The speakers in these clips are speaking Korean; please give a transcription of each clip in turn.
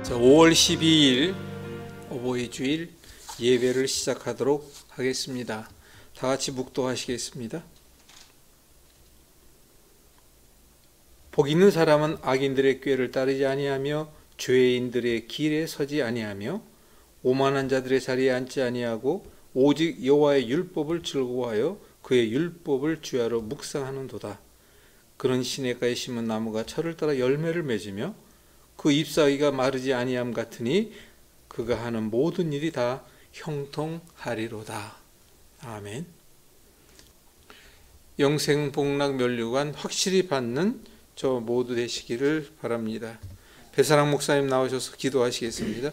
5월 12일 어버이 주일 예배를 시작하도록 하겠습니다. 다 같이 묵도하시겠습니다. 복 있는 사람은 악인들의 꾀를 따르지 아니하며 죄인들의 길에 서지 아니하며 오만한 자들의 자리에 앉지 아니하고 오직 여호와의 율법을 즐거워하여 그의 율법을 주야로 묵상하는도다. 그런 시냇가에 심은 나무가 철을 따라 열매를 맺으며 그 잎사귀가 마르지 아니함 같으니 그가 하는 모든 일이 다 형통하리로다. 아멘. 영생복락 면류관 확실히 받는 저 모두 되시기를 바랍니다. 배사랑 목사님 나오셔서 기도하시겠습니다.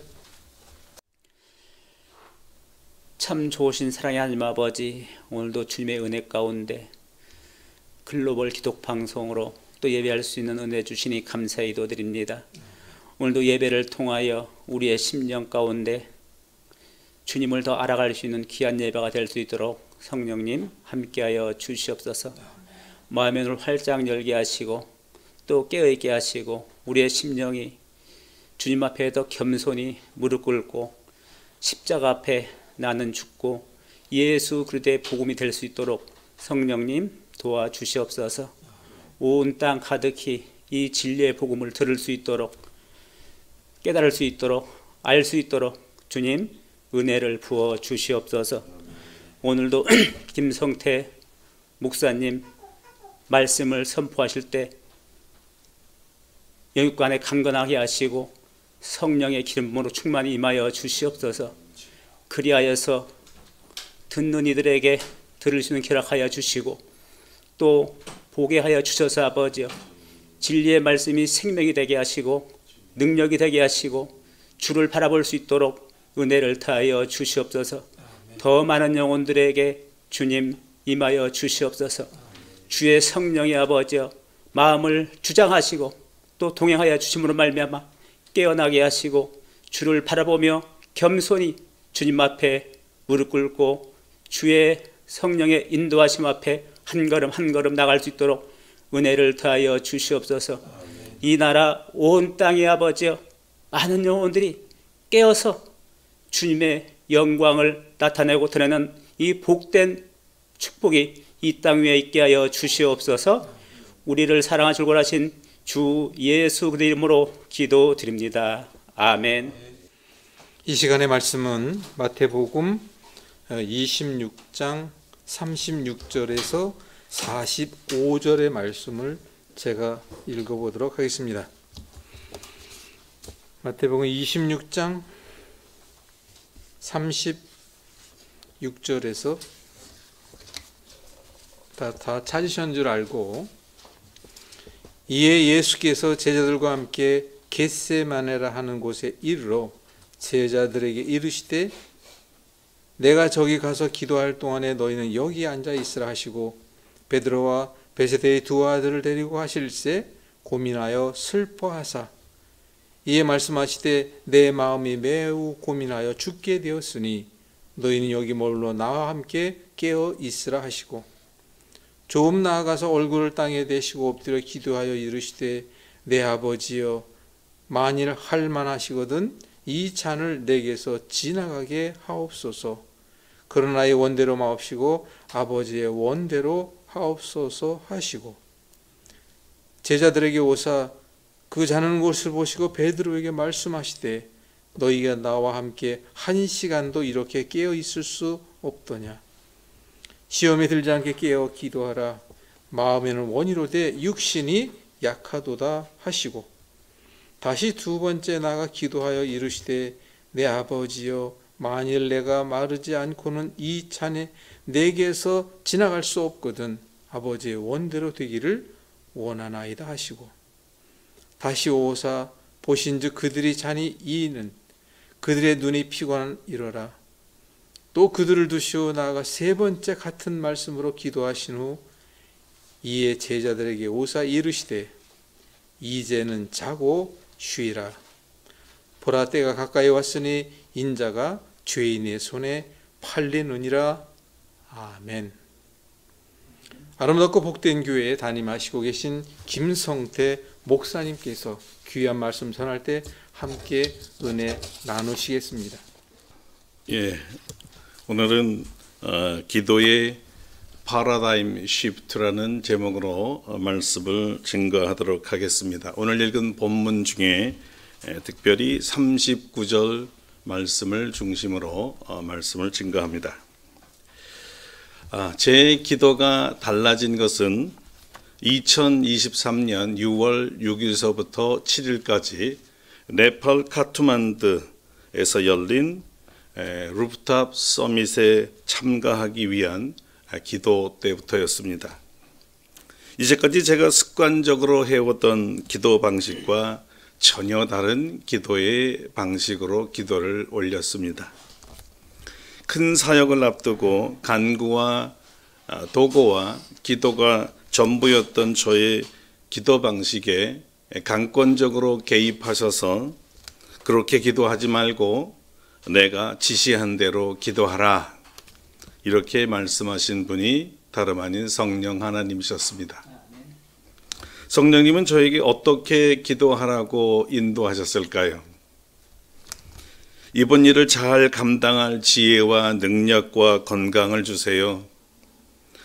참 좋으신 사랑의 하나님 아버지, 오늘도 주님의 은혜 가운데 글로벌 기독방송으로 또 예배할 수 있는 은혜 주시니 감사히 도드립니다. 오늘도 예배를 통하여 우리의 심령 가운데 주님을 더 알아갈 수 있는 귀한 예배가 될 수 있도록 성령님 함께하여 주시옵소서. 마음의 눈을 활짝 열게 하시고 또 깨어있게 하시고 우리의 심령이 주님 앞에 더 겸손히 무릎 꿇고 십자가 앞에 나는 죽고 예수 그리스도의 복음이 될 수 있도록 성령님 도와주시옵소서. 온 땅 가득히 이 진리의 복음을 들을 수 있도록 깨달을 수 있도록 알 수 있도록 주님 은혜를 부어 주시옵소서. 오늘도 김성태 목사님 말씀을 선포하실 때 영육간에 강건하게 하시고 성령의 기름으로 충만히 임하여 주시옵소서. 그리하여서 듣는 이들에게 들을 수 있는 결박하여 주시고 또 보게 하여 주셔서 아버지여 진리의 말씀이 생명이 되게 하시고 능력이 되게 하시고 주를 바라볼 수 있도록 은혜를 다하여 주시옵소서. 더 많은 영혼들에게 주님 임하여 주시옵소서. 주의 성령의 아버지여 마음을 주장하시고 또 동행하여 주심으로 말미암아 깨어나게 하시고 주를 바라보며 겸손히 주님 앞에 무릎 꿇고 주의 성령의 인도하심 앞에 한 걸음 한 걸음 나갈 수 있도록 은혜를 더하여 주시옵소서. 이 나라 온 땅의 아버지여 많은 영혼들이 깨어서 주님의 영광을 나타내고 드러내는 이 복된 축복이 이 땅 위에 있게 하여 주시옵소서. 우리를 사랑하시고 구원하신 주 예수 그리스도 이름으로 기도드립니다. 아멘. 이 시간의 말씀은 마태복음 26장 36절에서 45절의 말씀을 제가 읽어보도록 하겠습니다. 마태복음 26장 36절에서 다 찾으신 줄 알고 이에 예수께서 제자들과 함께 겟세마네라 하는 곳에 이르러 제자들에게 이르시되 내가 저기 가서 기도할 동안에 너희는 여기 앉아 있으라 하시고 베드로와 베세데의 두 아들을 데리고 하실세 고민하여 슬퍼하사 이에 말씀하시되 내 마음이 매우 고민하여 죽게 되었으니 너희는 여기 머물러 나와 함께 깨어 있으라 하시고 조금 나아가서 얼굴을 땅에 대시고 엎드려 기도하여 이르시되 내 아버지여 만일 할 만하시거든 이 잔을 내게서 지나가게 하옵소서. 그러나 이 원대로 마옵시고 아버지의 원대로 하옵소서 하시고 제자들에게 오사 그 자는 것을 보시고 베드로에게 말씀하시되 너희가 나와 함께 한 시간도 이렇게 깨어 있을 수 없더냐. 시험에 들지 않게 깨어 기도하라. 마음에는 원이로되 육신이 약하도다 하시고 다시 두 번째 나가 기도하여 이르시되 내 아버지여 만일 내가 마르지 않고는 이 잔에 내게서 지나갈 수 없거든 아버지의 원대로 되기를 원하나이다 하시고 다시 오사 보신즉 그들이 잔이 이는 그들의 눈이 피곤하니라. 또 그들을 두시고 나아가 세 번째 같은 말씀으로 기도하신 후 이에 제자들에게 오사 이르시되 이제는 자고 쉬라. 보라 때가 가까이 왔으니 인자가 죄인의 손에 팔리느니라. 아멘. 아름답고 복된 교회에 담임하시고 계신 김성태 목사님께서 귀한 말씀 전할 때 함께 은혜 나누시겠습니다. 예, 오늘은 기도의 파라다임 시프트라는 제목으로 말씀을 증거하도록 하겠습니다. 오늘 읽은 본문 중에 특별히 39절 말씀을 중심으로 말씀을 증거합니다. 제 기도가 달라진 것은 2023년 6월 6일서부터 7일까지 네팔 카트만두에서 열린 루프탑 서밋에 참가하기 위한 기도 때부터였습니다. 이제까지 제가 습관적으로 해오던 기도 방식과 전혀 다른 기도의 방식으로 기도를 올렸습니다. 큰 사역을 앞두고 간구와 도구와 기도가 전부였던 저의 기도 방식에 강권적으로 개입하셔서 그렇게 기도하지 말고 내가 지시한 대로 기도하라, 이렇게 말씀하신 분이 다름 아닌 성령 하나님이셨습니다. 성령님은 저에게 어떻게 기도하라고 인도하셨을까요? 이번 일을 잘 감당할 지혜와 능력과 건강을 주세요.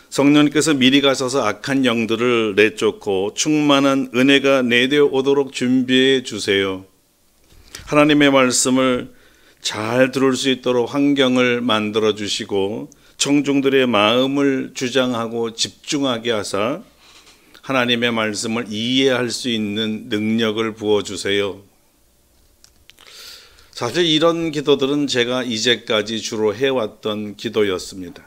성령님께서 미리 가셔서 악한 영들을 내쫓고 충만한 은혜가 내려오도록 준비해 주세요. 하나님의 말씀을 잘 들을 수 있도록 환경을 만들어 주시고 청중들의 마음을 주장하고 집중하게 하사 하나님의 말씀을 이해할 수 있는 능력을 부어주세요. 사실 이런 기도들은 제가 이제까지 주로 해왔던 기도였습니다.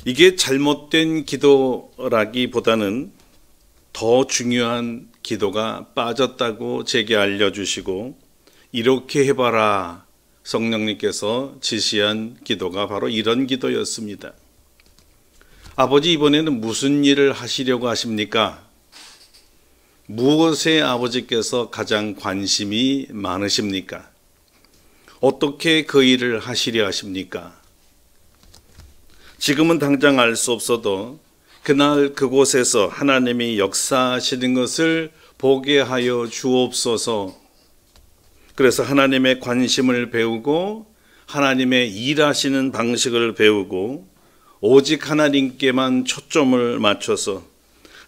이게 잘못된 기도라기보다는 더 중요한 기도가 빠졌다고 제게 알려주시고 이렇게 해봐라, 성령님께서 지시한 기도가 바로 이런 기도였습니다. 아버지, 이번에는 무슨 일을 하시려고 하십니까? 무엇에 아버지께서 가장 관심이 많으십니까? 어떻게 그 일을 하시려 하십니까? 지금은 당장 알 수 없어도 그날 그곳에서 하나님이 역사하시는 것을 보게 하여 주옵소서. 그래서 하나님의 관심을 배우고 하나님의 일하시는 방식을 배우고 오직 하나님께만 초점을 맞춰서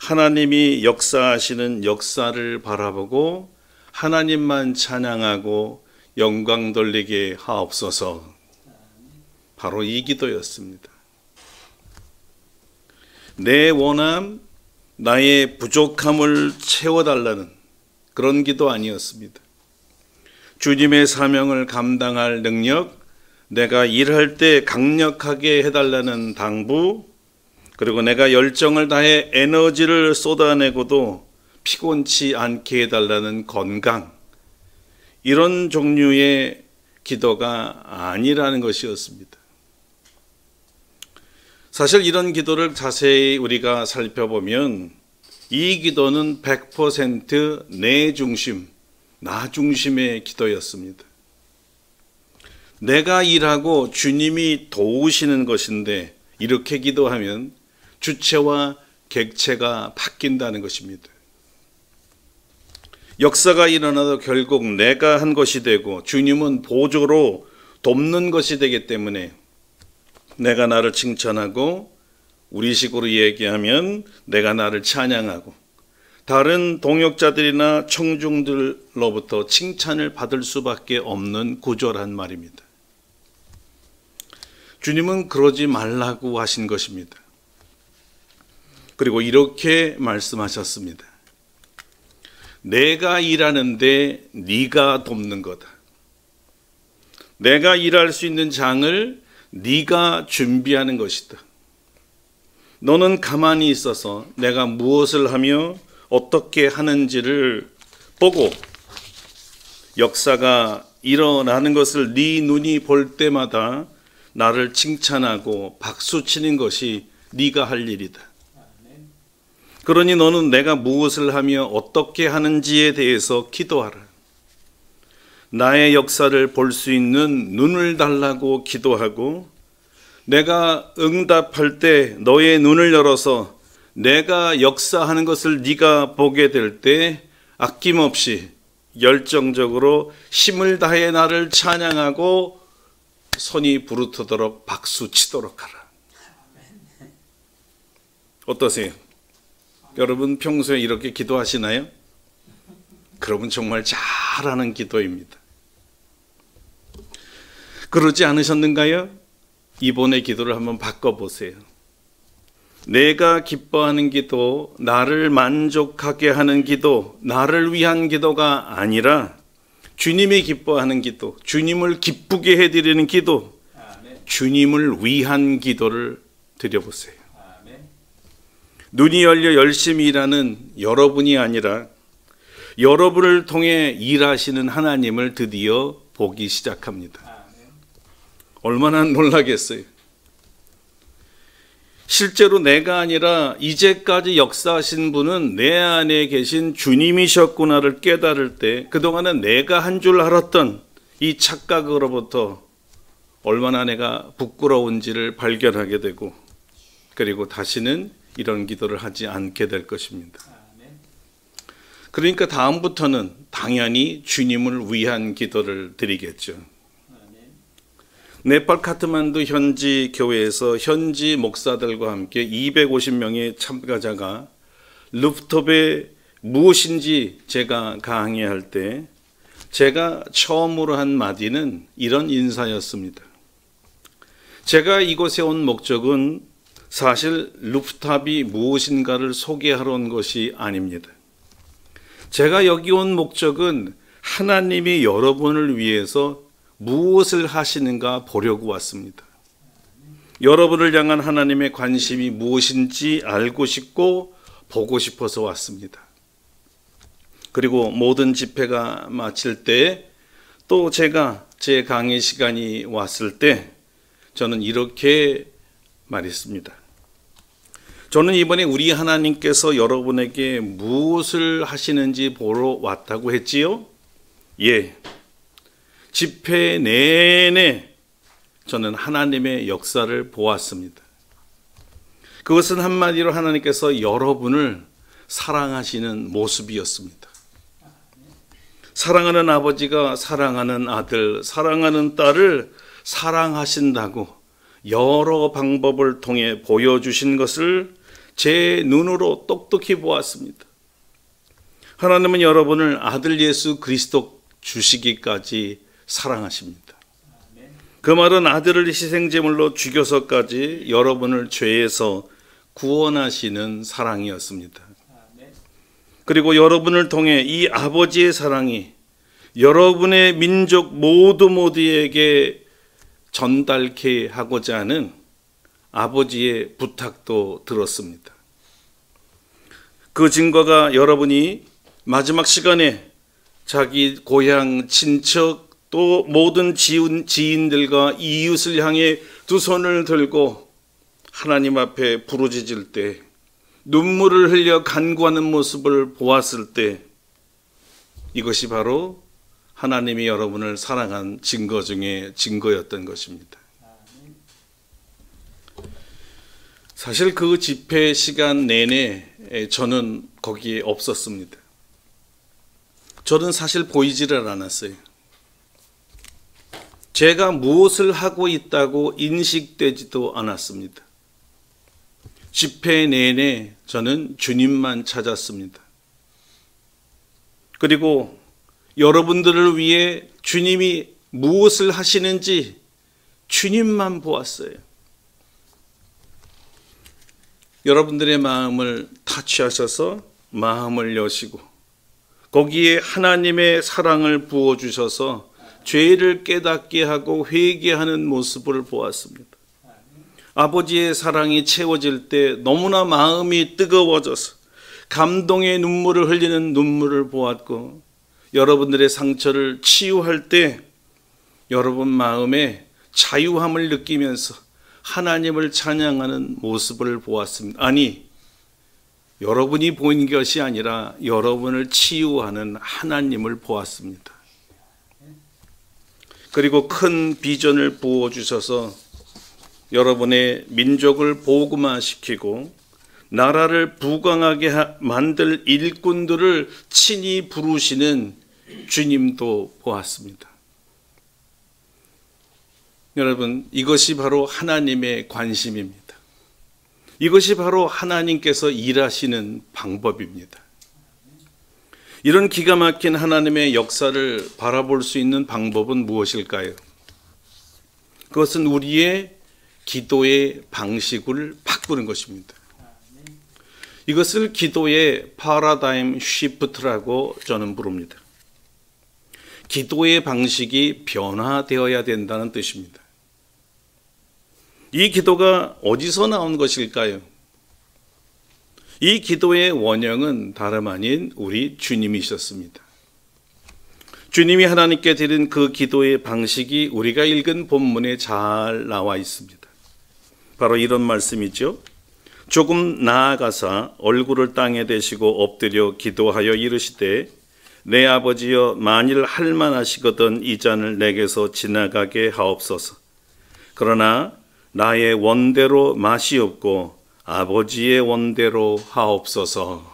하나님이 역사하시는 역사를 바라보고 하나님만 찬양하고 영광 돌리게 하옵소서. 바로 이 기도였습니다. 내 원함, 나의 부족함을 채워달라는 그런 기도 아니었습니다. 주님의 사명을 감당할 능력, 내가 일할 때 강력하게 해달라는 당부, 그리고 내가 열정을 다해 에너지를 쏟아내고도 피곤치 않게 해달라는 건강, 이런 종류의 기도가 아니라는 것이었습니다. 사실 이런 기도를 자세히 우리가 살펴보면 이 기도는 100% 내 중심, 나 중심의 기도였습니다. 내가 일하고 주님이 도우시는 것인데 이렇게 기도하면 주체와 객체가 바뀐다는 것입니다. 역사가 일어나도 결국 내가 한 것이 되고 주님은 보조로 돕는 것이 되기 때문에 내가 나를 칭찬하고 우리식으로 얘기하면 내가 나를 찬양하고 다른 동역자들이나 청중들로부터 칭찬을 받을 수밖에 없는 구조란 말입니다. 주님은 그러지 말라고 하신 것입니다. 그리고 이렇게 말씀하셨습니다. 내가 일하는데 네가 돕는 거다. 내가 일할 수 있는 장을 네가 준비하는 것이다. 너는 가만히 있어서 내가 무엇을 하며 어떻게 하는지를 보고 역사가 일어나는 것을 네 눈이 볼 때마다 나를 칭찬하고 박수치는 것이 네가 할 일이다. 그러니 너는 내가 무엇을 하며 어떻게 하는지에 대해서 기도하라. 나의 역사를 볼 수 있는 눈을 달라고 기도하고 내가 응답할 때 너의 눈을 열어서 내가 역사하는 것을 네가 보게 될 때 아낌없이 열정적으로 힘을 다해 나를 찬양하고 손이 부르트도록 박수 치도록 하라. 어떠세요? 여러분 평소에 이렇게 기도하시나요? 그러면 정말 잘하는 기도입니다. 그러지 않으셨는가요? 이번의 기도를 한번 바꿔보세요. 내가 기뻐하는 기도, 나를 만족하게 하는 기도, 나를 위한 기도가 아니라 주님이 기뻐하는 기도, 주님을 기쁘게 해드리는 기도, 주님을 위한 기도를 드려보세요. 눈이 열려 열심히 일하는 여러분이 아니라 여러분을 통해 일하시는 하나님을 드디어 보기 시작합니다. 얼마나 놀라겠어요. 실제로 내가 아니라 이제까지 역사하신 분은 내 안에 계신 주님이셨구나를 깨달을 때 그동안은 내가 한 줄 알았던 이 착각으로부터 얼마나 내가 부끄러운지를 발견하게 되고, 그리고 다시는 이런 기도를 하지 않게 될 것입니다. 그러니까 다음부터는 당연히 주님을 위한 기도를 드리겠죠. 네팔 카트만두 현지 교회에서 현지 목사들과 함께 250명의 참가자가 루프톱에 무엇인지 제가 강의할 때 제가 처음으로 한 마디는 이런 인사였습니다. 제가 이곳에 온 목적은 사실 루프탑이 무엇인가를 소개하러 온 것이 아닙니다. 제가 여기 온 목적은 하나님이 여러분을 위해서 무엇을 하시는가 보려고 왔습니다. 여러분을 향한 하나님의 관심이 무엇인지 알고 싶고 보고 싶어서 왔습니다. 그리고 모든 집회가 마칠 때 또 제가 제 강의 시간이 왔을 때 저는 이렇게 말했습니다. 저는 이번에 우리 하나님께서 여러분에게 무엇을 하시는지 보러 왔다고 했지요? 예. 집회 내내 저는 하나님의 역사를 보았습니다. 그것은 한마디로 하나님께서 여러분을 사랑하시는 모습이었습니다. 사랑하는 아버지가 사랑하는 아들, 사랑하는 딸을 사랑하신다고 여러 방법을 통해 보여주신 것을 제 눈으로 똑똑히 보았습니다. 하나님은 여러분을 아들 예수 그리스도 주시기까지 사랑하십니다. 그 말은 아들을 희생제물로 죽여서까지 여러분을 죄에서 구원하시는 사랑이었습니다. 그리고 여러분을 통해 이 아버지의 사랑이 여러분의 민족 모두에게 전달케 하고자 하는 아버지의 부탁도 들었습니다. 그 증거가 여러분이 마지막 시간에 자기 고향, 친척, 또 모든 지인들과 이웃을 향해 두 손을 들고 하나님 앞에 부르짖을 때, 눈물을 흘려 간구하는 모습을 보았을 때, 이것이 바로 하나님이 여러분을 사랑한 증거 중에 증거였던 것입니다. 사실 그 집회 시간 내내 저는 거기에 없었습니다. 저는 사실 보이지를 않았어요. 제가 무엇을 하고 있다고 인식되지도 않았습니다. 집회 내내 저는 주님만 찾았습니다. 그리고 여러분들을 위해 주님이 무엇을 하시는지 주님만 보았어요. 여러분들의 마음을 타치하셔서 마음을 여시고 거기에 하나님의 사랑을 부어주셔서 죄를 깨닫게 하고 회개하는 모습을 보았습니다. 아버지의 사랑이 채워질 때 너무나 마음이 뜨거워져서 감동의 눈물을 흘리는 눈물을 보았고, 여러분들의 상처를 치유할 때 여러분 마음에 자유함을 느끼면서 하나님을 찬양하는 모습을 보았습니다. 아니, 여러분이 보인 것이 아니라 여러분을 치유하는 하나님을 보았습니다. 그리고 큰 비전을 부어주셔서 여러분의 민족을 복음화시키고 나라를 부강하게 만들 일꾼들을 친히 부르시는 주님도 보았습니다. 여러분, 이것이 바로 하나님의 관심입니다. 이것이 바로 하나님께서 일하시는 방법입니다. 이런 기가 막힌 하나님의 역사를 바라볼 수 있는 방법은 무엇일까요? 그것은 우리의 기도의 방식을 바꾸는 것입니다. 이것을 기도의 파라다임 쉬프트라고 저는 부릅니다. 기도의 방식이 변화되어야 된다는 뜻입니다. 이 기도가 어디서 나온 것일까요? 이 기도의 원형은 다름 아닌 우리 주님이셨습니다. 주님이 하나님께 드린 그 기도의 방식이 우리가 읽은 본문에 잘 나와 있습니다. 바로 이런 말씀이죠. 조금 나아가사 얼굴을 땅에 대시고 엎드려 기도하여 이르시되 내 아버지여 만일 할만하시거든 이 잔을 내게서 지나가게 하옵소서. 그러나 나의 원대로 마시옵고 아버지의 원대로 하옵소서.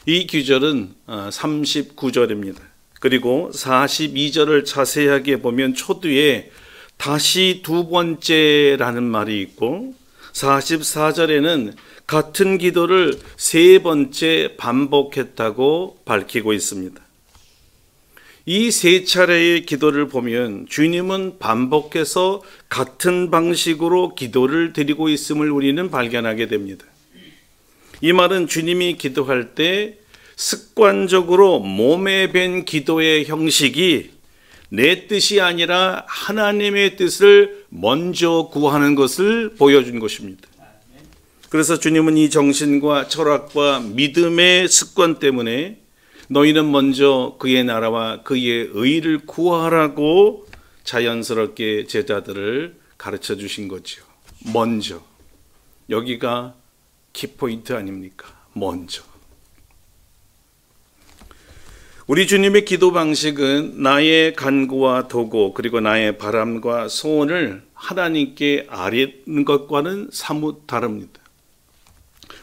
이 구절은 39절입니다. 그리고 42절을 자세하게 보면 초두에 다시 두 번째라는 말이 있고 44절에는 같은 기도를 세 번째 반복했다고 밝히고 있습니다. 이 세 차례의 기도를 보면 주님은 반복해서 같은 방식으로 기도를 드리고 있음을 우리는 발견하게 됩니다. 이 말은 주님이 기도할 때 습관적으로 몸에 밴 기도의 형식이 내 뜻이 아니라 하나님의 뜻을 먼저 구하는 것을 보여준 것입니다. 그래서 주님은 이 정신과 철학과 믿음의 습관 때문에 너희는 먼저 그의 나라와 그의 의를 구하라고 자연스럽게 제자들을 가르쳐 주신 거죠. 먼저. 여기가 키포인트 아닙니까? 먼저. 우리 주님의 기도 방식은 나의 간구와 도구 그리고 나의 바람과 소원을 하나님께 아뢰는 것과는 사뭇 다릅니다.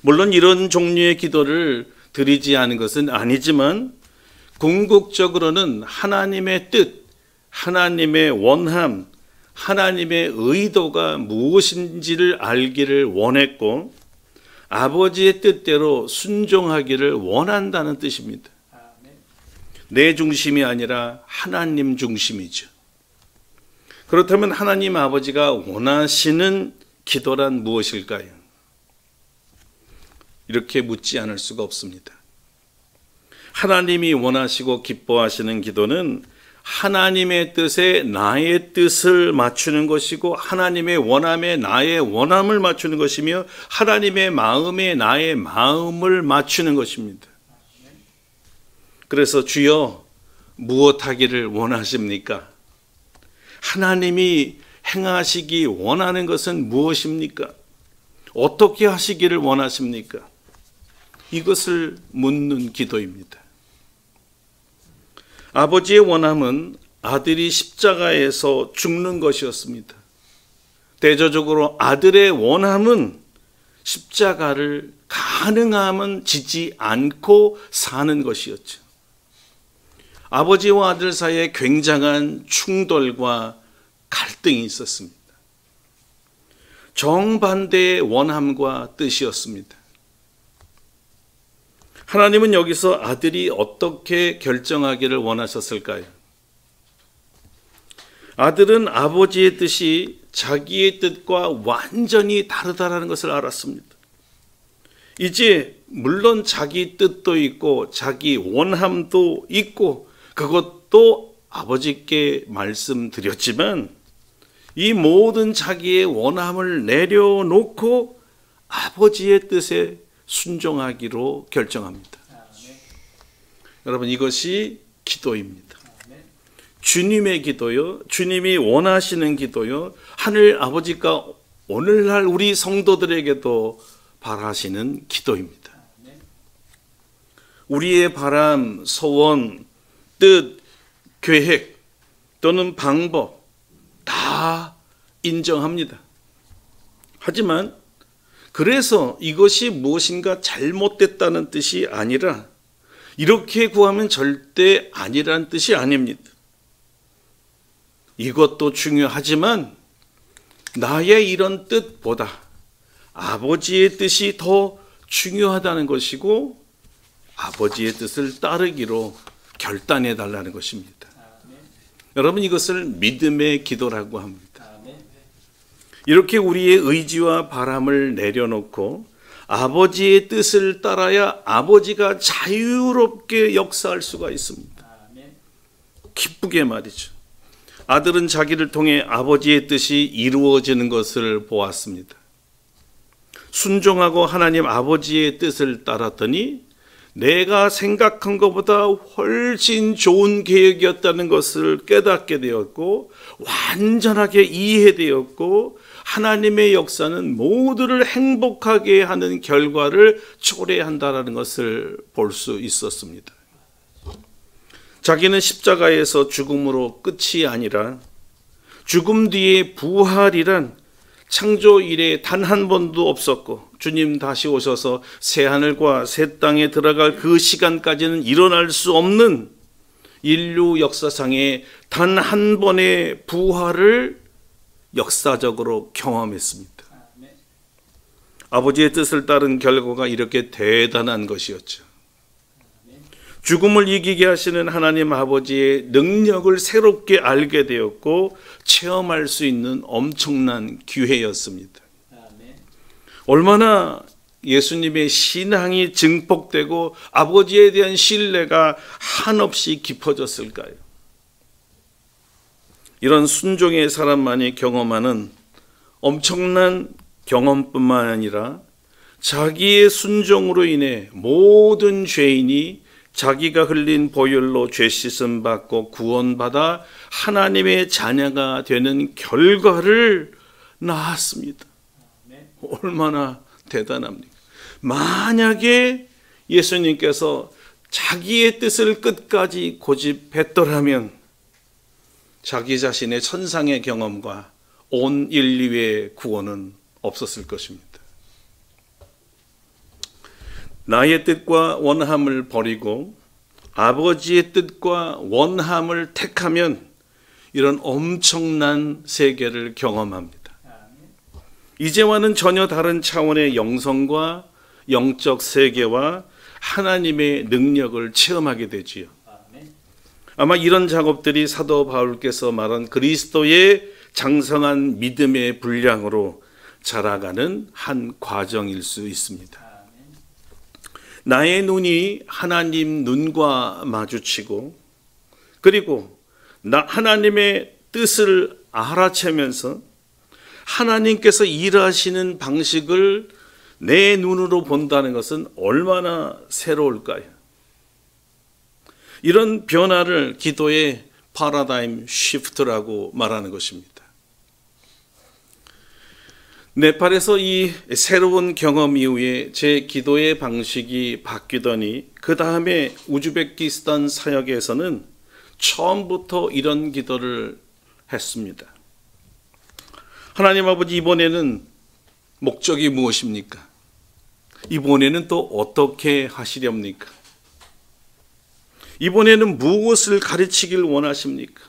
물론 이런 종류의 기도를 드리지 않은 것은 아니지만 궁극적으로는 하나님의 뜻, 하나님의 원함, 하나님의 의도가 무엇인지를 알기를 원했고 아버지의 뜻대로 순종하기를 원한다는 뜻입니다. 내 중심이 아니라 하나님 중심이죠. 그렇다면 하나님 아버지가 원하시는 기도란 무엇일까요? 이렇게 묻지 않을 수가 없습니다. 하나님이 원하시고 기뻐하시는 기도는 하나님의 뜻에 나의 뜻을 맞추는 것이고 하나님의 원함에 나의 원함을 맞추는 것이며 하나님의 마음에 나의 마음을 맞추는 것입니다. 그래서 주여 무엇하기를 원하십니까? 하나님이 행하시기 원하는 것은 무엇입니까? 어떻게 하시기를 원하십니까? 이것을 묻는 기도입니다. 아버지의 원함은 아들이 십자가에서 죽는 것이었습니다. 대조적으로 아들의 원함은 십자가를 가능하면 지지 않고 사는 것이었죠. 아버지와 아들 사이에 굉장한 충돌과 갈등이 있었습니다. 정반대의 원함과 뜻이었습니다. 하나님은 여기서 아들이 어떻게 결정하기를 원하셨을까요? 아들은 아버지의 뜻이 자기의 뜻과 완전히 다르다는 것을 알았습니다. 이제 물론 자기 뜻도 있고 자기 원함도 있고 그것도 아버지께 말씀드렸지만 이 모든 자기의 원함을 내려놓고 아버지의 뜻에 순종하기로 결정합니다. 여러분 이것이 기도입니다. 주님의 기도요, 주님이 원하시는 기도요, 하늘 아버지가 오늘날 우리 성도들에게도 바라시는 기도입니다. 우리의 바람, 소원, 뜻, 계획 또는 방법 다 인정합니다. 하지만 그래서 이것이 무엇인가 잘못됐다는 뜻이 아니라 이렇게 구하면 절대 아니라는 뜻이 아닙니다. 이것도 중요하지만 나의 이런 뜻보다 아버지의 뜻이 더 중요하다는 것이고 아버지의 뜻을 따르기로 결단해 달라는 것입니다. 여러분, 이것을 믿음의 기도라고 합니다. 이렇게 우리의 의지와 바람을 내려놓고 아버지의 뜻을 따라야 아버지가 자유롭게 역사할 수가 있습니다. 기쁘게 말이죠. 아들은 자기를 통해 아버지의 뜻이 이루어지는 것을 보았습니다. 순종하고 하나님 아버지의 뜻을 따랐더니 내가 생각한 것보다 훨씬 좋은 계획이었다는 것을 깨닫게 되었고 완전하게 이해되었고 하나님의 역사는 모두를 행복하게 하는 결과를 초래한다는 것을 볼 수 있었습니다. 자기는 십자가에서 죽음으로 끝이 아니라 죽음 뒤에 부활이란 창조 이래 단 한 번도 없었고 주님 다시 오셔서 새 하늘과 새 땅에 들어갈 그 시간까지는 일어날 수 없는 인류 역사상의 단 한 번의 부활을 역사적으로 경험했습니다. 아버지의 뜻을 따른 결과가 이렇게 대단한 것이었죠. 죽음을 이기게 하시는 하나님 아버지의 능력을 새롭게 알게 되었고 체험할 수 있는 엄청난 기회였습니다. 얼마나 예수님의 신앙이 증폭되고 아버지에 대한 신뢰가 한없이 깊어졌을까요? 이런 순종의 사람만이 경험하는 엄청난 경험뿐만 아니라 자기의 순종으로 인해 모든 죄인이 자기가 흘린 보혈로 죄 씻음 받고 구원받아 하나님의 자녀가 되는 결과를 낳았습니다. 얼마나 대단합니까? 만약에 예수님께서 자기의 뜻을 끝까지 고집했더라면 자기 자신의 천상의 경험과 온 인류의 구원은 없었을 것입니다. 나의 뜻과 원함을 버리고 아버지의 뜻과 원함을 택하면 이런 엄청난 세계를 경험합니다. 이제와는 전혀 다른 차원의 영성과 영적 세계와 하나님의 능력을 체험하게 되지요. 아마 이런 작업들이 사도 바울께서 말한 그리스도의 장성한 믿음의 분량으로 자라가는 한 과정일 수 있습니다. 나의 눈이 하나님 눈과 마주치고 그리고 하나님의 뜻을 알아채면서 하나님께서 일하시는 방식을 내 눈으로 본다는 것은 얼마나 새로울까요? 이런 변화를 기도의 파라다임 시프트라고 말하는 것입니다. 네팔에서 이 새로운 경험 이후에 제 기도의 방식이 바뀌더니 그 다음에 우즈베키스탄 사역에서는 처음부터 이런 기도를 했습니다. 하나님 아버지, 이번에는 목적이 무엇입니까? 이번에는 또 어떻게 하시렵니까? 이번에는 무엇을 가르치길 원하십니까?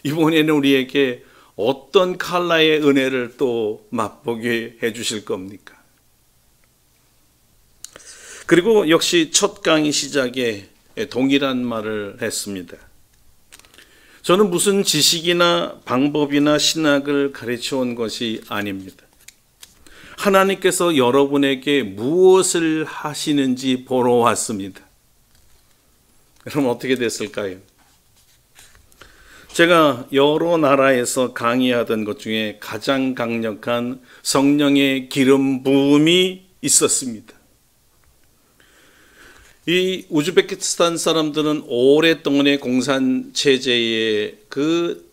이번에는 우리에게 어떤 칼라의 은혜를 또 맛보게 해주실 겁니까? 그리고 역시 첫 강의 시작에 동일한 말을 했습니다. 저는 무슨 지식이나 방법이나 신학을 가르쳐 온 것이 아닙니다. 하나님께서 여러분에게 무엇을 하시는지 보러 왔습니다. 그럼 어떻게 됐을까요? 제가 여러 나라에서 강의하던 것 중에 가장 강력한 성령의 기름 부음이 있었습니다. 이 우즈베키스탄 사람들은 오랫동안의 공산 체제의 그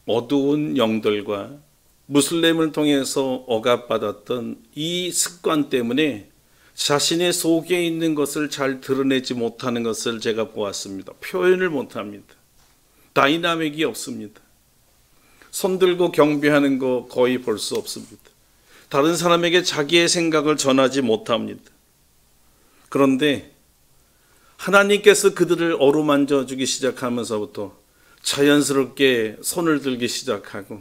어두운 영들과 무슬림을 통해서 억압받았던 이 습관 때문에 자신의 속에 있는 것을 잘 드러내지 못하는 것을 제가 보았습니다. 표현을 못합니다. 다이나믹이 없습니다. 손들고 경배하는 거 거의 볼 수 없습니다. 다른 사람에게 자기의 생각을 전하지 못합니다. 그런데 하나님께서 그들을 어루만져 주기 시작하면서부터 자연스럽게 손을 들기 시작하고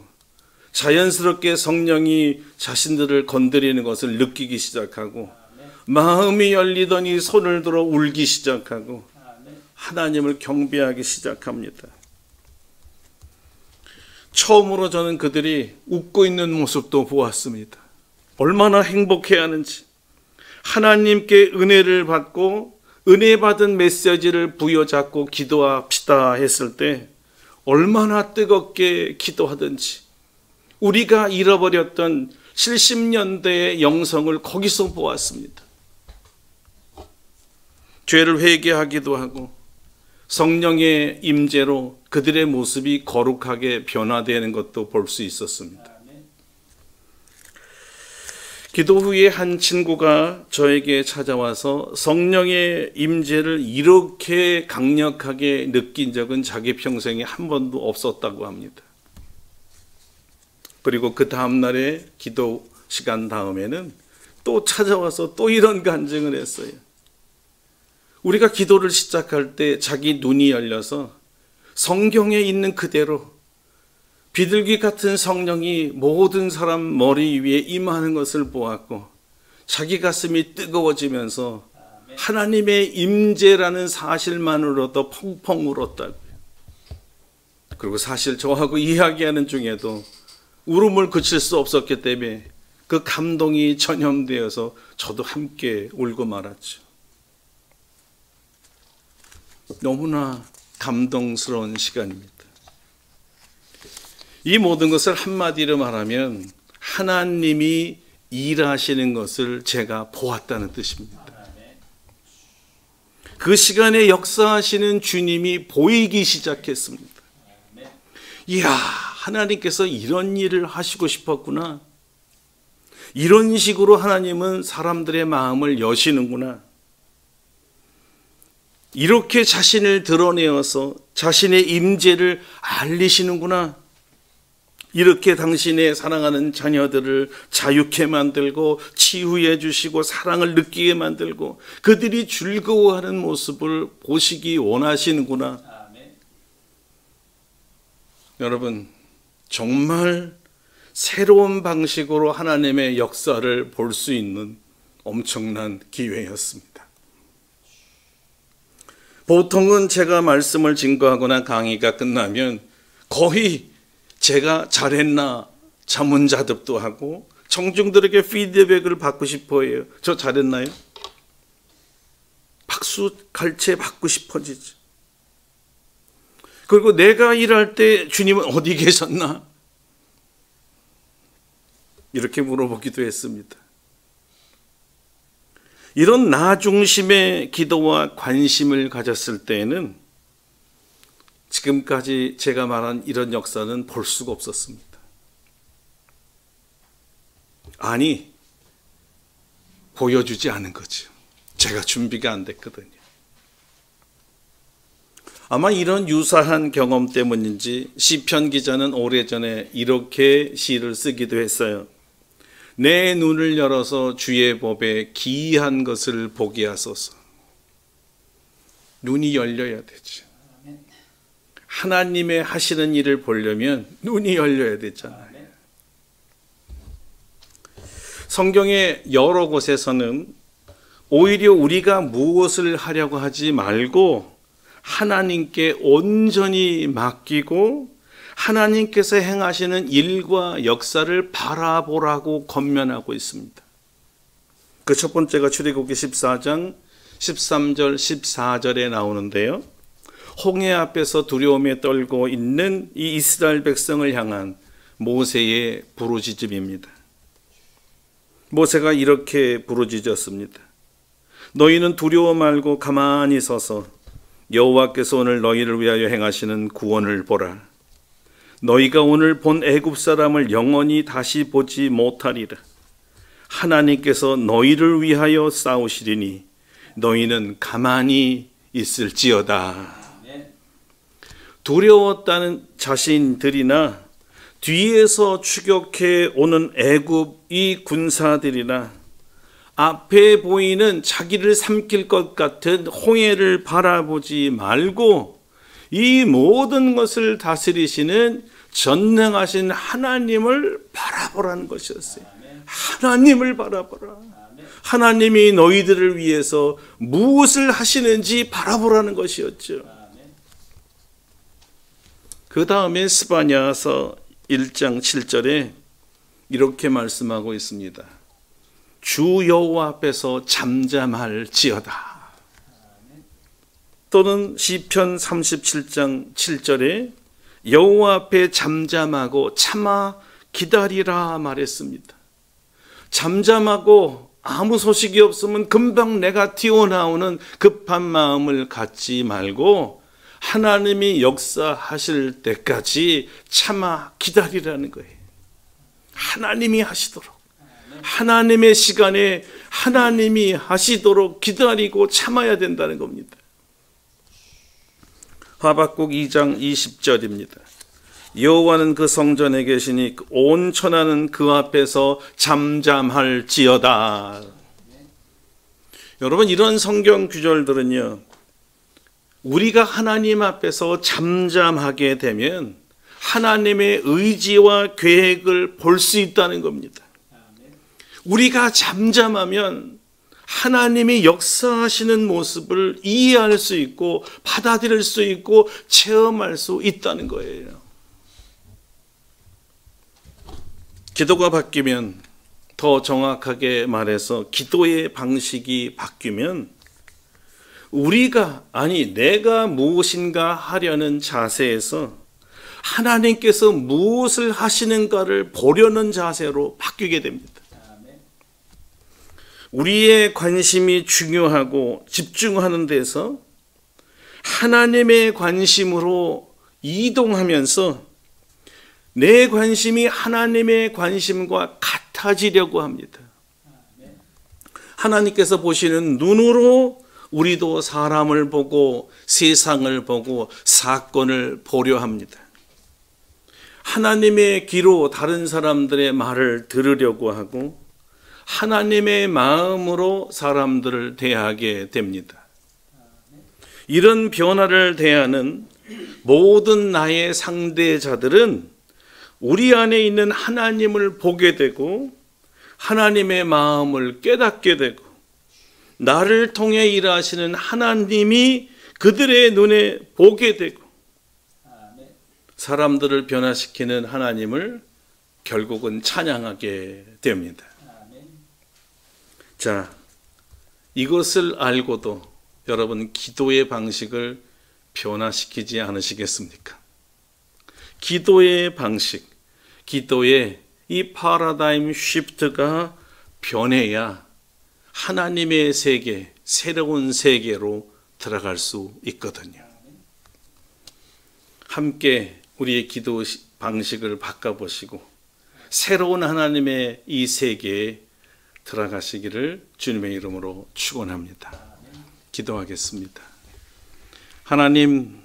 자연스럽게 성령이 자신들을 건드리는 것을 느끼기 시작하고 마음이 열리더니 손을 들어 울기 시작하고 하나님을 경배하기 시작합니다. 처음으로 저는 그들이 웃고 있는 모습도 보았습니다. 얼마나 행복해하는지, 하나님께 은혜를 받고 은혜 받은 메시지를 부여잡고 기도합시다 했을 때 얼마나 뜨겁게 기도하든지, 우리가 잃어버렸던 70년대의 영성을 거기서 보았습니다. 죄를 회개하기도 하고 성령의 임재로 그들의 모습이 거룩하게 변화되는 것도 볼 수 있었습니다. 기도 후에 한 친구가 저에게 찾아와서 성령의 임재를 이렇게 강력하게 느낀 적은 자기 평생에 한 번도 없었다고 합니다. 그리고 그 다음날에 기도 시간 다음에는 또 찾아와서 또 이런 간증을 했어요. 우리가 기도를 시작할 때 자기 눈이 열려서 성경에 있는 그대로 비둘기 같은 성령이 모든 사람 머리 위에 임하는 것을 보았고 자기 가슴이 뜨거워지면서 하나님의 임재라는 사실만으로도 펑펑 울었다고요. 그리고 사실 저하고 이야기하는 중에도 울음을 그칠 수 없었기 때문에 그 감동이 전염되어서 저도 함께 울고 말았죠. 너무나 감동스러운 시간입니다. 이 모든 것을 한마디로 말하면 하나님이 일하시는 것을 제가 보았다는 뜻입니다. 그 시간에 역사하시는 주님이 보이기 시작했습니다. 이야, 하나님께서 이런 일을 하시고 싶었구나. 이런 식으로 하나님은 사람들의 마음을 여시는구나. 이렇게 자신을 드러내어서 자신의 임재를 알리시는구나. 이렇게 당신의 사랑하는 자녀들을 자유케 만들고 치유해 주시고 사랑을 느끼게 만들고 그들이 즐거워하는 모습을 보시기 원하시는구나. 아멘. 여러분, 정말 새로운 방식으로 하나님의 역사를 볼 수 있는 엄청난 기회였습니다. 보통은 제가 말씀을 증거하거나 강의가 끝나면 거의 제가 잘했나 자문자답도 하고 청중들에게 피드백을 받고 싶어 해요. 저 잘했나요? 박수 갈채 받고 싶어지죠. 그리고 내가 일할 때 주님은 어디 계셨나? 이렇게 물어보기도 했습니다. 이런 나 중심의 기도와 관심을 가졌을 때에는 지금까지 제가 말한 이런 역사는 볼 수가 없었습니다. 아니, 보여주지 않은 거죠. 제가 준비가 안 됐거든요. 아마 이런 유사한 경험 때문인지 시편 기자는 오래전에 이렇게 시를 쓰기도 했어요. 내 눈을 열어서 주의 법에 기이한 것을 보게 하소서. 눈이 열려야 되죠. 하나님의 하시는 일을 보려면 눈이 열려야 되잖아요. 성경의 여러 곳에서는 오히려 우리가 무엇을 하려고 하지 말고 하나님께 온전히 맡기고 하나님께서 행하시는 일과 역사를 바라보라고 권면하고 있습니다. 그 첫 번째가 출애굽기 14장 13절 14절에 나오는데요. 홍해 앞에서 두려움에 떨고 있는 이 이스라엘 백성을 향한 모세의 부르짖음입니다. 모세가 이렇게 부르짖었습니다. 너희는 두려워 말고 가만히 서서 여호와께서 오늘 너희를 위하여 행하시는 구원을 보라. 너희가 오늘 본 애굽 사람을 영원히 다시 보지 못하리라. 하나님께서 너희를 위하여 싸우시리니 너희는 가만히 있을지어다. 두려웠다는 자신들이나 뒤에서 추격해 오는 애굽 이 군사들이나 앞에 보이는 자기를 삼킬 것 같은 홍해를 바라보지 말고 이 모든 것을 다스리시는 전능하신 하나님을 바라보라는 것이었어요. 하나님을 바라보라. 하나님이 너희들을 위해서 무엇을 하시는지 바라보라는 것이었죠. 그 다음에 스바냐서 1장 7절에 이렇게 말씀하고 있습니다. 주 여호와 앞에서 잠잠할지어다. 또는 시편 37장 7절에 여호와 앞에 잠잠하고 참아 기다리라 말했습니다. 잠잠하고 아무 소식이 없으면 금방 내가 튀어나오는 급한 마음을 갖지 말고 하나님이 역사하실 때까지 참아 기다리라는 거예요. 하나님이 하시도록, 하나님의 시간에 하나님이 하시도록 기다리고 참아야 된다는 겁니다. 하박국 2장 20절입니다. 여호와는 그 성전에 계시니 온 천하는 그 앞에서 잠잠할지어다. 여러분, 이런 성경 구절들은요, 우리가 하나님 앞에서 잠잠하게 되면 하나님의 의지와 계획을 볼 수 있다는 겁니다. 우리가 잠잠하면 하나님이 역사하시는 모습을 이해할 수 있고 받아들일 수 있고 체험할 수 있다는 거예요. 기도가 바뀌면, 더 정확하게 말해서 기도의 방식이 바뀌면 우리가, 아니 내가 무엇인가 하려는 자세에서 하나님께서 무엇을 하시는가를 보려는 자세로 바뀌게 됩니다. 우리의 관심이 중요하고 집중하는 데서 하나님의 관심으로 이동하면서 내 관심이 하나님의 관심과 같아지려고 합니다. 하나님께서 보시는 눈으로 우리도 사람을 보고 세상을 보고 사건을 보려 합니다. 하나님의 귀로 다른 사람들의 말을 들으려고 하고 하나님의 마음으로 사람들을 대하게 됩니다. 이런 변화를 대하는 모든 나의 상대자들은 우리 안에 있는 하나님을 보게 되고 하나님의 마음을 깨닫게 되고 나를 통해 일하시는 하나님이 그들의 눈에 보게 되고 사람들을 변화시키는 하나님을 결국은 찬양하게 됩니다. 자, 이것을 알고도 여러분 기도의 방식을 변화시키지 않으시겠습니까? 기도의 방식, 기도의 이 파라다임 쉬프트가 변해야 하나님의 세계, 새로운 세계로 들어갈 수 있거든요. 함께 우리의 기도 방식을 바꿔보시고 새로운 하나님의 이 세계에 들어가시기를 주님의 이름으로 축원합니다. 기도하겠습니다. 하나님,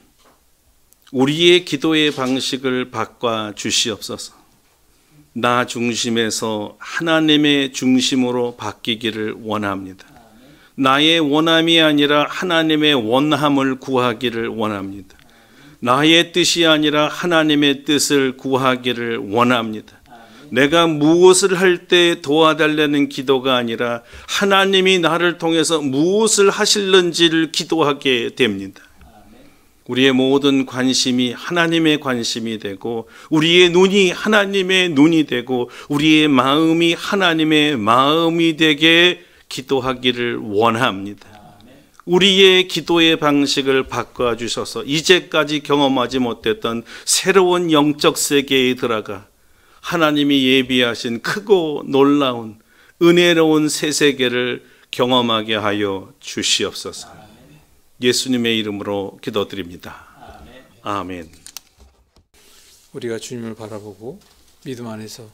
우리의 기도의 방식을 바꿔 주시옵소서. 나 중심에서 하나님의 중심으로 바뀌기를 원합니다. 나의 원함이 아니라 하나님의 원함을 구하기를 원합니다. 나의 뜻이 아니라 하나님의 뜻을 구하기를 원합니다. 내가 무엇을 할 때 도와달라는 기도가 아니라 하나님이 나를 통해서 무엇을 하실는지를 기도하게 됩니다. 우리의 모든 관심이 하나님의 관심이 되고 우리의 눈이 하나님의 눈이 되고 우리의 마음이 하나님의 마음이 되게 기도하기를 원합니다. 우리의 기도의 방식을 바꿔주셔서 이제까지 경험하지 못했던 새로운 영적 세계에 들어가 하나님이 예비하신 크고 놀라운 은혜로운 새 세계를 경험하게 하여 주시옵소서. 예수님의 이름으로 기도드립니다. 아멘. 우리가 주님을 바라보고 믿음 안에서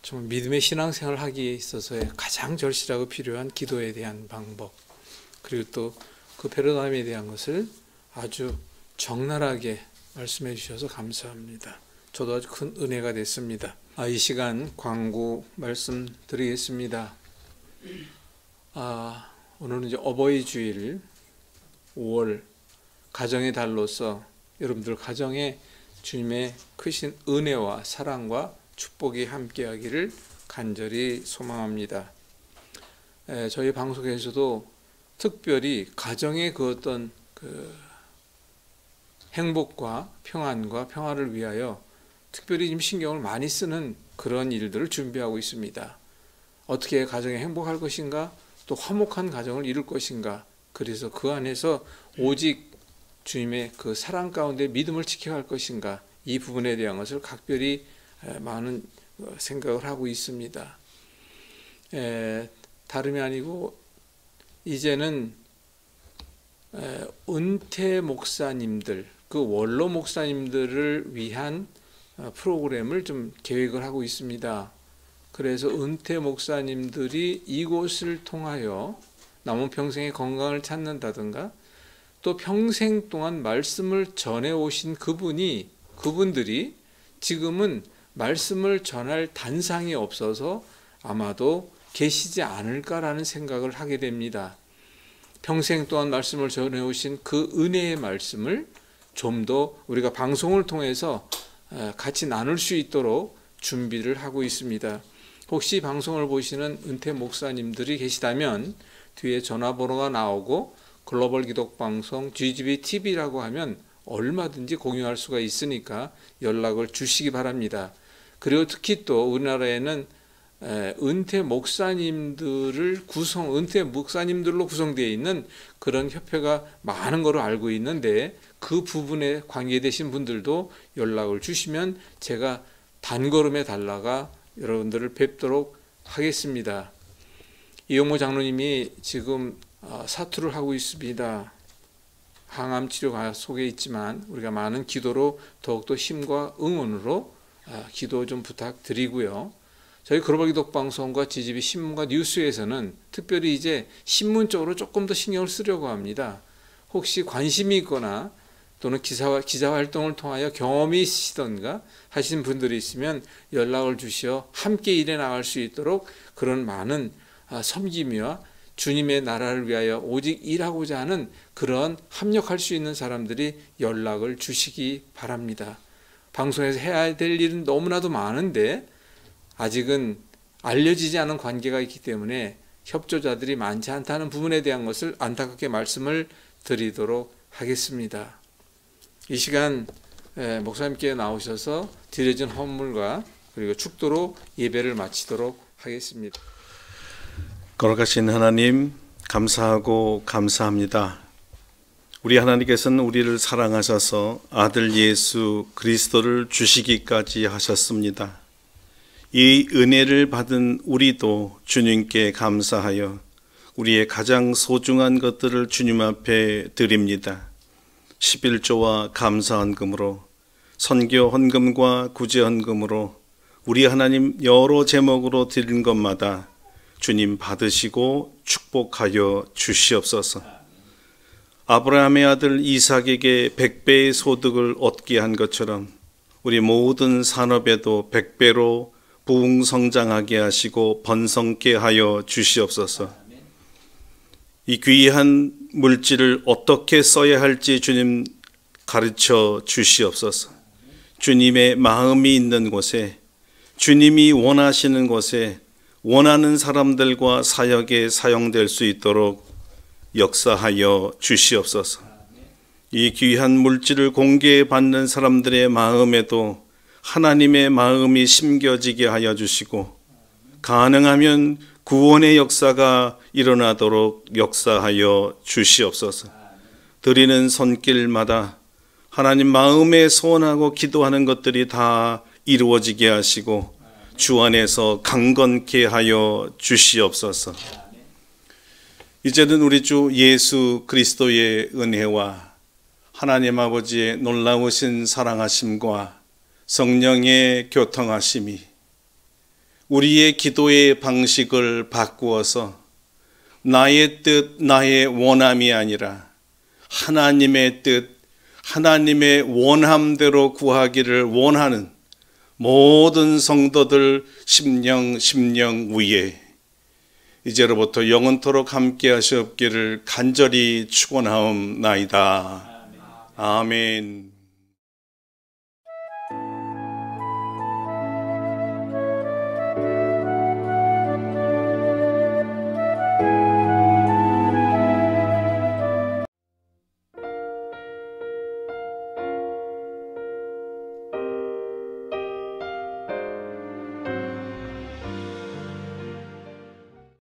정말 믿음의 신앙생활을 하기에 있어서의 가장 절실하고 필요한 기도에 대한 방법, 그리고 또 그 패러다임에 대한 것을 아주 적나라하게 말씀해 주셔서 감사합니다. 저도 아주 큰 은혜가 됐습니다. 이 시간 광고 말씀드리겠습니다. 오늘은 이제 어버이 주일 5월 가정의 달로서 여러분들 가정에 주님의 크신 은혜와 사랑과 축복이 함께하기를 간절히 소망합니다. 저희 방송에서도 특별히 가정의 그 어떤 행복과 평안과 평화를 위하여 특별히 좀 신경을 많이 쓰는 그런 일들을 준비하고 있습니다. 어떻게 가정에 행복할 것인가, 또 화목한 가정을 이룰 것인가, 그래서 그 안에서 오직 주님의 그 사랑 가운데 믿음을 지켜갈 것인가, 이 부분에 대한 것을 각별히 많은 생각을 하고 있습니다. 다름이 아니고 이제는 은퇴 목사님들, 그 원로 목사님들을 위한 프로그램을 좀 계획을 하고 있습니다. 그래서 은퇴 목사님들이 이곳을 통하여 남은 평생의 건강을 찾는다든가, 또 평생 동안 말씀을 전해오신 그분들이 지금은 말씀을 전할 단상이 없어서 아마도 계시지 않을까라는 생각을 하게 됩니다. 평생 동안 말씀을 전해오신 그 은혜의 말씀을 좀 더 우리가 방송을 통해서 같이 나눌 수 있도록 준비를 하고 있습니다. 혹시 방송을 보시는 은퇴 목사님들이 계시다면 뒤에 전화번호가 나오고 글로벌 기독방송 GGB TV라고 하면 얼마든지 공유할 수가 있으니까 연락을 주시기 바랍니다. 그리고 특히 또 우리나라에는 은퇴 목사님들로 구성되어 있는 그런 협회가 많은 걸로 알고 있는데, 그 부분에 관계되신 분들도 연락을 주시면 제가 단걸음에 달라가 여러분들을 뵙도록 하겠습니다. 이용모 장로님이 지금 사투를 하고 있습니다. 항암 치료 속에 있지만 우리가 많은 기도로 더욱더 힘과 응원으로 기도 좀 부탁드리고요. 저희 글로벌 기독방송과 GGB 신문과 뉴스에서는 특별히 이제 신문 쪽으로 조금 더 신경을 쓰려고 합니다. 혹시 관심이 있거나 또는 기자 활동을 통하여 경험이 있으시던가 하신 분들이 있으면 연락을 주시어 함께 일해 나갈 수 있도록 그런 많은 섬김이와 주님의 나라를 위하여 오직 일하고자 하는 그런 합력할 수 있는 사람들이 연락을 주시기 바랍니다. 방송에서 해야 될 일은 너무나도 많은데 아직은 알려지지 않은 관계가 있기 때문에 협조자들이 많지 않다는 부분에 대한 것을 안타깝게 말씀을 드리도록 하겠습니다. 이 시간 목사님께 나오셔서 드려진 헌물과 그리고 축도로 예배를 마치도록 하겠습니다. 거룩하신 하나님, 감사하고 감사합니다. 우리 하나님께서는 우리를 사랑하셔서 아들 예수 그리스도를 주시기까지 하셨습니다. 이 은혜를 받은 우리도 주님께 감사하여 우리의 가장 소중한 것들을 주님 앞에 드립니다. 11조와 감사헌금으로, 선교 헌금과 구제 헌금으로 우리 하나님 여러 제목으로 드린 것마다 주님 받으시고 축복하여 주시옵소서. 아브라함의 아들 이삭에게 100배의 소득을 얻게 한 것처럼 우리 모든 산업에도 100배로 부흥성장하게 하시고 번성케 하여 주시옵소서. 이 귀한 물질을 어떻게 써야 할지 주님 가르쳐 주시옵소서. 주님의 마음이 있는 곳에, 주님이 원하시는 곳에 원하는 사람들과 사역에 사용될 수 있도록 역사하여 주시옵소서. 이 귀한 물질을 공개해 받는 사람들의 마음에도 하나님의 마음이 심겨지게 하여 주시고, 가능하면 구원의 역사가 일어나도록 역사하여 주시옵소서. 드리는 손길마다 하나님 마음에 소원하고 기도하는 것들이 다 이루어지게 하시고 주 안에서 강건케 하여 주시옵소서. 이제는 우리 주 예수 그리스도의 은혜와 하나님 아버지의 놀라우신 사랑하심과 성령의 교통하심이 우리의 기도의 방식을 바꾸어서 나의 뜻, 나의 원함이 아니라 하나님의 뜻, 하나님의 원함대로 구하기를 원하는 모든 성도들 심령 위에 이제로부터 영원토록 함께 하시옵기를 간절히 축원하옵나이다. 아멘.